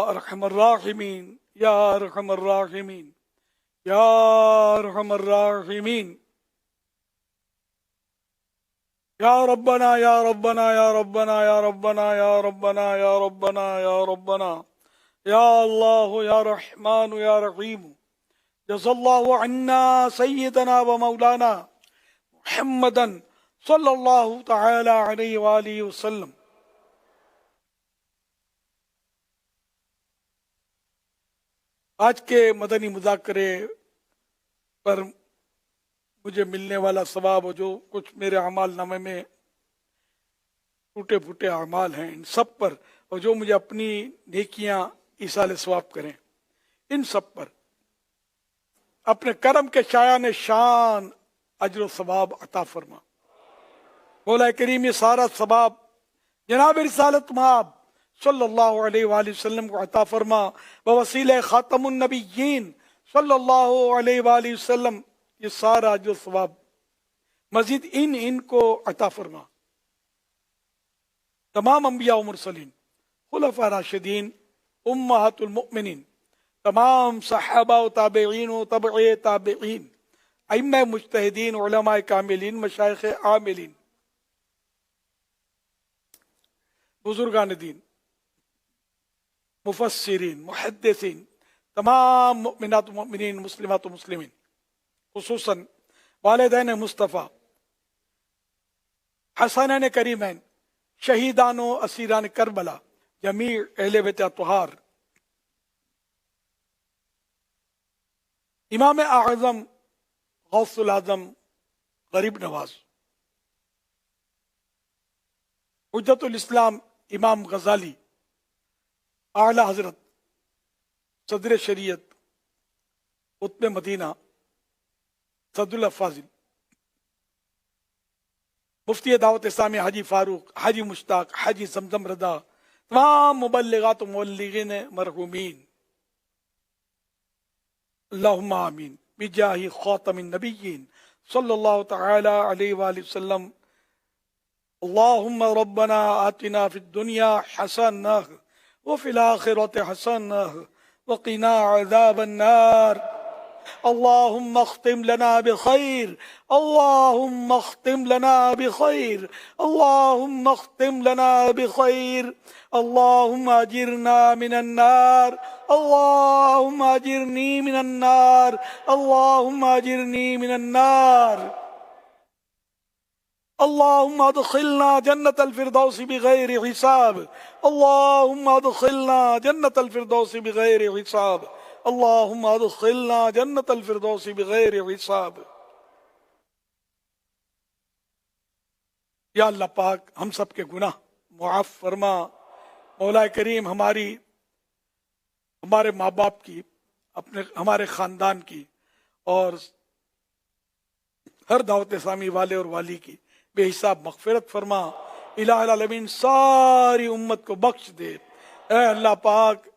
ارحم الراحمین یا ارحم الراحمین یا ارحم الراحمین یا ربنا یا ربنا یا ربنا یا ربنا یا ربنا یا ربنا یا ربنا یا اللہ یا رحمان یا رحیم جزا اللہ عنا سیدنا و مولانا محمدا صلی اللہ تعالی علیہ وآلہ وسلم. آج کے مدنی مذاکرے پر مجھے ملنے والا ثواب اور جو کچھ میرے اعمال نامے میں ٹوٹے پھوٹے اعمال ہیں ان سب پر، اور جو مجھے اپنی نیکیاں ایصال ثواب کریں ان سب پر اپنے کرم کے شایان شان اجر و ثواب عطا فرما. مولا کریم یہ سارا ثواب جناب رسالت مآب صلی اللہ علیہ وآلہ وسلم کو عطا فرما، بوسیلہ خاتم النبیین صلی اللہ علیہ وآلہ وسلم یہ سارا جو ثواب مزید ان کو عطا فرما. تمام انبیاء و مرسلین، خلفاء راشدین، امہات المؤمنین، تمام صحابہ و تابعین و تبع تابعین، ائمہ مجتہدین، علماء کاملین، مشائخ عاملین، بزرگان دین، مفسرین، محدثین، تمام مؤمنات و مؤمنین، مسلمات و مسلمین، خصوصاً والدین مصطفیٰ، حسنین کریمین، شہیدان و اسیران کربلا، جمیع اہل بیت اطہار، امام اعظم غوث العظم غریب نواز، حجت الاسلام امام غزالی، اعلی حضرت صدر شریعت قطب مدینہ سعد اللہ فاضل، مفتی دعوت اسلامی حاجی فاروق، حاجی مشتاق، حاجی زمزم رضا، تمام مبلغات و مبلغین مرحومین، اللہم آمین بجاہ خاتم النبیین صلی اللہ تعالی علیہ وآلہ وسلم. اللہم ربنا آتنا فی الدنیا حسنہ وفی الآخرۃ حسنہ وقنا عذاب النار. اللهم اختم لنا بخير، اللهم اختم لنا بخير، اللهم اختم لنا بخير، اللهم اجرنا من النار، اللهم اجرني من النار، اللهم اجرني من النار. اللهم ادخلنا جنة الفردوس بغير حساب، اللهم ادخلنا جنة الفردوس بغير حساب، اللہم ادخلنا جنت الفردوس بغیر حساب. یا اللہ پاک ہم سب کے گناہ معاف فرما. مولا کریم ہمارے ماں باپ کی، ہمارے خاندان کی، اور ہر دعوت اسلامی والے اور والی کی بے حساب مغفرت فرما. الہ العالمین ساری امت کو بخش دے. اے اللہ پاک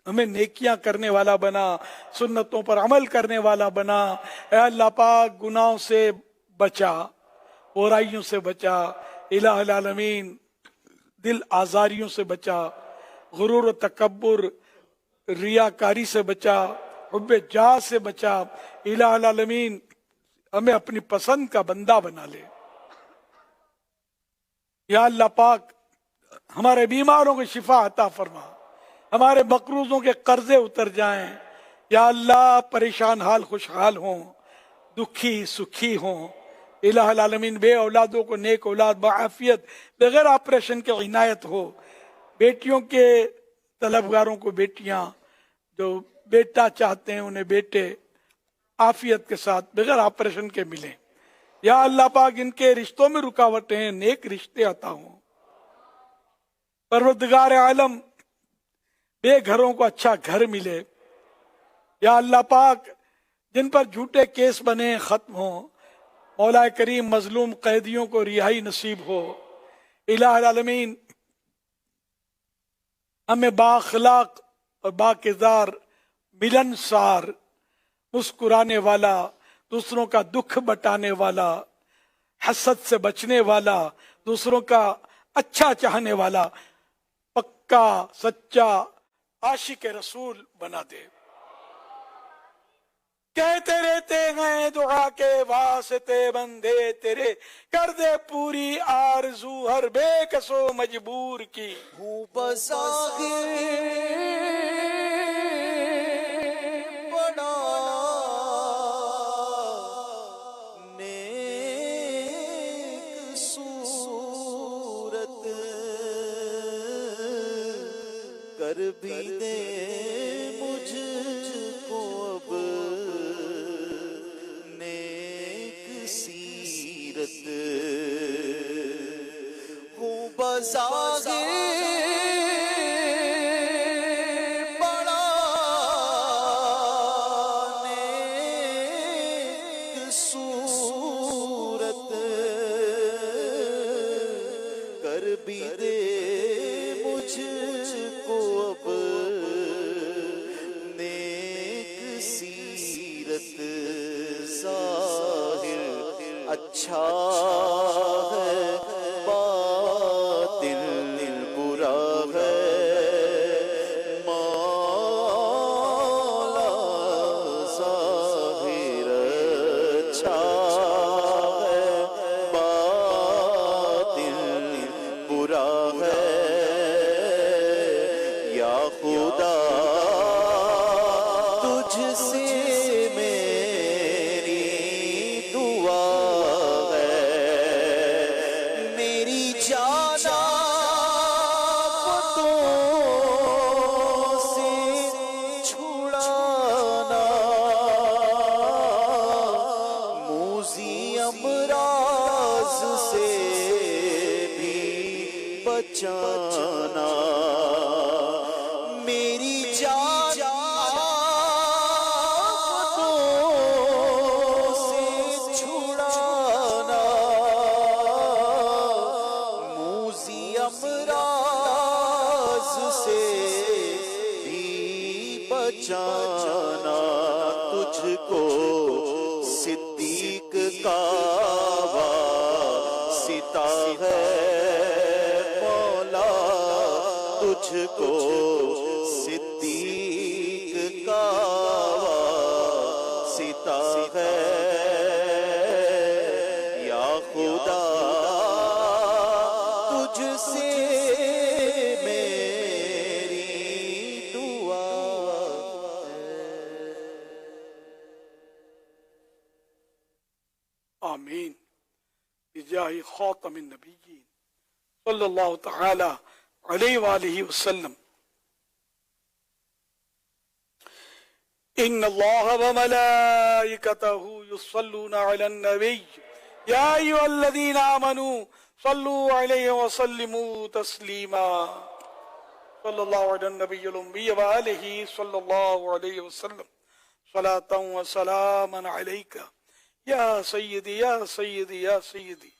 ہمیں نیکیاں کرنے والا بنا، سنتوں پر عمل کرنے والا بنا. اے اللہ پاک گناہوں سے بچا، برائیوں سے بچا. الہ العالمین دل آزاریوں سے بچا، غرور و تکبر، ریاکاری سے بچا، حب جاہ سے بچا. الہ العالمین ہمیں اپنی پسند کا بندہ بنا لے. یا اللہ پاک ہمارے بیماروں کو شفا عطا فرما، ہمارے مقروضوں کے قرضے اتر جائیں. یا اللہ پریشان حال خوشحال ہوں، دکھی سکھی ہوں. الہ العالمین بے اولادوں کو نیک اولاد بعافیت بغیر آپریشن کے عنایت ہو. بیٹیوں کے طلبگاروں کو بیٹیاں، جو بیٹا چاہتے ہیں انہیں بیٹے عافیت کے ساتھ بغیر آپریشن کے ملیں. یا اللہ پاک ان کے رشتوں میں رکاوٹیں ہیں، نیک رشتے عطا ہوں. پروردگار عالم بے گھروں کو اچھا گھر ملے. یا اللہ پاک جن پر جھوٹے کیس بنے ختم ہوں. مولا کریم مظلوم قیدیوں کو رہائی نصیب ہو. الہ العالمین ہمیں بااخلاق اور باکردار، ملنسار، مسکرانے والا، دوسروں کا دکھ بٹانے والا، حسد سے بچنے والا، دوسروں کا اچھا چاہنے والا، پکا سچا عاشق رسول بنا دے. کہتے رہتے ہیں دعا کے واسطے بندے تیرے، کر دے پوری آرزو ہر بے کس و مجبور کی. ہوں بظاہر بڑا نیک صورت، کر بھی دے مجھ کو اب نیک سیرت. ہوں بظاہر بڑا نیک صورت، کر بھی دے مجھ کو اب نیک سیرت. ظاہر اچھا ہے باطن برا ہے، مولا ظاہر اچھا ہے باطن برا ہے. یا خدا تجھ سے میری دعا ہے، میری جانا پتوں سے چھڑانا، موذی امراض سے بھی بچانا. میری جانا پتوں سے چھڑانا، موذی امراض سے بھی بچانا. تجھ کو صدیق کا واسطہ ہے مولا، تجھ کو صدیق کا واسطہ ہے. یا خدا تجھ سے میری دعا ہے. آمین بجاہ خاتم النبیین صلی اللہ تعالی علیہ وآلہ وسلم. ان اللہ وملائکتہ یصلون علی النبی یا ایھا الذین آمنوا صلوا علیہ وسلموا تسلیما. صلی اللہ علی النبی الامی وآلہ صلی اللہ علیہ وسلم. صلاۃ و سلاما علیک یا سیدی یا سیدی یا سیدی،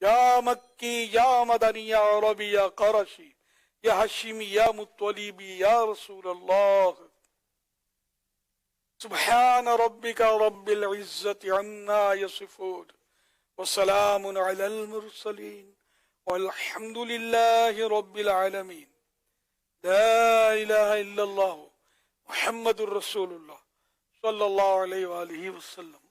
یا مکی یا مدنی یا عربی یا قرشی یا حشیمی یا مطلبی یا رسول اللہ. سبحان ربک رب العزت عما یصفون وسلام علی المرسلین والحمد للہ رب العالمین. لا الہ الا اللہ محمد الرسول اللہ صلی اللہ علیہ وآلہ وسلم.